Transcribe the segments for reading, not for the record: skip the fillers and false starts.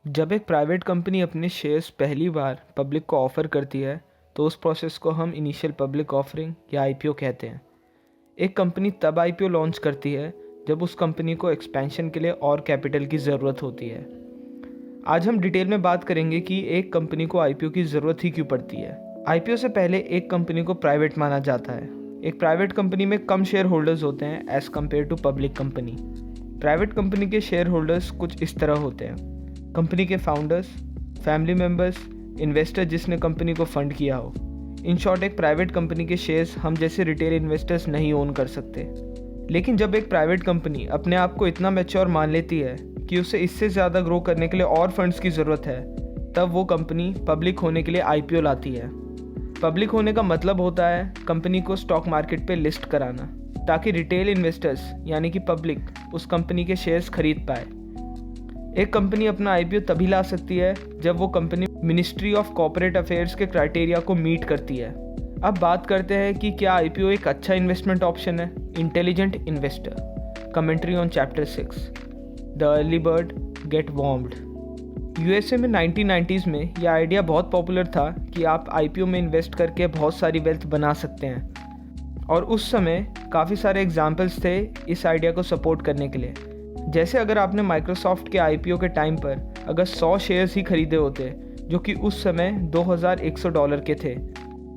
जब एक private company अपने शेयर्स पहली बार पब्लिक को ऑफ़र करती है तो उस प्रोसेस को हम इनिशियल पब्लिक ऑफरिंग या आईपीओ कहते हैं। एक कंपनी तब आईपीओ लॉन्च करती है जब उस कंपनी को एक्सपेंशन के लिए और कैपिटल की ज़रूरत होती है। आज हम डिटेल में बात करेंगे कि एक कंपनी को आईपीओ की ज़रूरत ही क्यों पड़ती है। आईपीओ से पहले एक कंपनी को प्राइवेट माना जाता है। एक प्राइवेट कंपनी में कम शेयर होल्डर्स होते हैं as compare to public company. Private company के शेयर होल्डर्स कुछ इस तरह होते हैं: कंपनी के फाउंडर्स, फैमिली मेम्बर्स, इन्वेस्टर जिसने कंपनी को फंड किया हो। इन शॉर्ट, एक प्राइवेट कंपनी के शेयर्स हम जैसे रिटेल इन्वेस्टर्स नहीं ओन कर सकते। लेकिन जब एक प्राइवेट कंपनी अपने आप को इतना मैच्योर मान लेती है कि उसे इससे ज़्यादा ग्रो करने के लिए और फंड्स की ज़रूरत है, तब वो कंपनी पब्लिक होने के लिए आईपीओ लाती है। पब्लिक होने का मतलब होता है कंपनी को स्टॉक मार्केट पे लिस्ट कराना, ताकि रिटेल इन्वेस्टर्स यानी कि पब्लिक उस कंपनी के शेयर्स खरीद पाए। एक कंपनी अपना आईपीओ तभी ला सकती है जब वो company ministry of corporate affairs के क्राइटेरिया को मीट करती है। अब बात करते हैं कि क्या आईपीओ एक अच्छा इन्वेस्टमेंट ऑप्शन है। Intelligent investor, commentary on chapter 6, the early bird get warmed. USA में 1990s में यह आइडिया बहुत पॉपुलर था कि आप आईपीओ में इन्वेस्ट करके बहुत सारी वेल्थ बना सकते हैं, और उस समय काफ़ी सारे एग्जाम्पल्स थे इस आइडिया को सपोर्ट करने के लिए। जैसे अगर आपने माइक्रोसॉफ्ट के आईपीओ के टाइम पर अगर 100 शेयर्स ही खरीदे होते, जो कि उस समय $2100 के थे,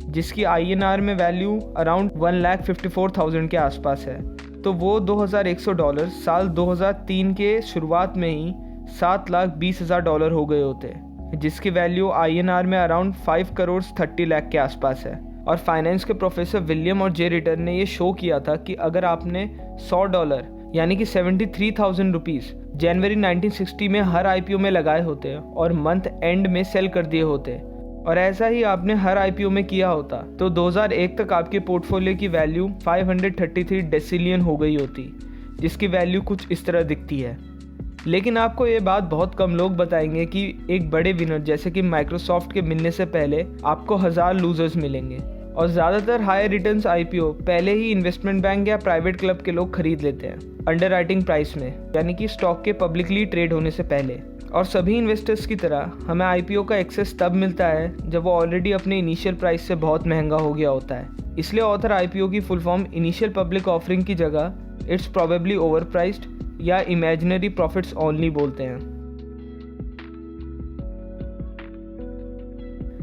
जिसकी आईएनआर में वैल्यू अराउंड 1,54,000 के आसपास है, तो वो $2100 साल 2003 के शुरुआत में ही $7,20,000 हो गए होते, जिसकी वैल्यू आईएनआर में अराउंड 5 करोड़ 30 लाख के आसपास है। और फाइनेंस के प्रोफेसर विलियम और जे रिटर ने ये शो किया था कि अगर आपने $100 यानी कि 73,000 रुपीज़ जनवरी 1960 में हर आईपीओ में लगाए होते और मंथ एंड में सेल कर दिए होते, और ऐसा ही आपने हर आईपीओ में किया होता, तो 2001 तक आपके पोर्टफोलियो की वैल्यू 533 डेसिलियन हो गई होती, जिसकी वैल्यू कुछ इस तरह दिखती है। लेकिन आपको ये बात बहुत कम लोग बताएंगे कि एक बड़े विनर जैसे कि माइक्रोसॉफ्ट के मिलने से पहले आपको 1000 लूजर्स मिलेंगे, और ज़्यादातर हाई रिटर्न्स आईपीओ पहले ही इन्वेस्टमेंट बैंक या प्राइवेट क्लब के लोग खरीद लेते हैं अंडरराइटिंग प्राइस में, यानी कि स्टॉक के पब्लिकली ट्रेड होने से पहले। और सभी इन्वेस्टर्स की तरह हमें आईपीओ का एक्सेस तब मिलता है जब वो ऑलरेडी अपने इनिशियल प्राइस से बहुत महंगा हो गया होता है। इसलिए ऑथर आईपीओ की full form initial public offering की जगह इट्स प्रोबेबली ओवर प्राइस्ड या इमेजिनरी प्रॉफिट्स ओनली बोलते हैं।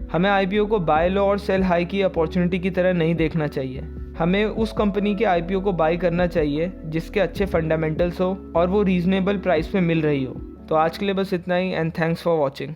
हमें आईपीओ को बाय लो और सेल हाई की अपॉर्चुनिटी की तरह नहीं देखना चाहिए। हमें उस कंपनी के आईपीओ को बाय करना चाहिए जिसके अच्छे फंडामेंटल्स हो और वो रीजनेबल प्राइस पे मिल रही हो। तो आज के लिए बस इतना ही, एंड थैंक्स फॉर वॉचिंग।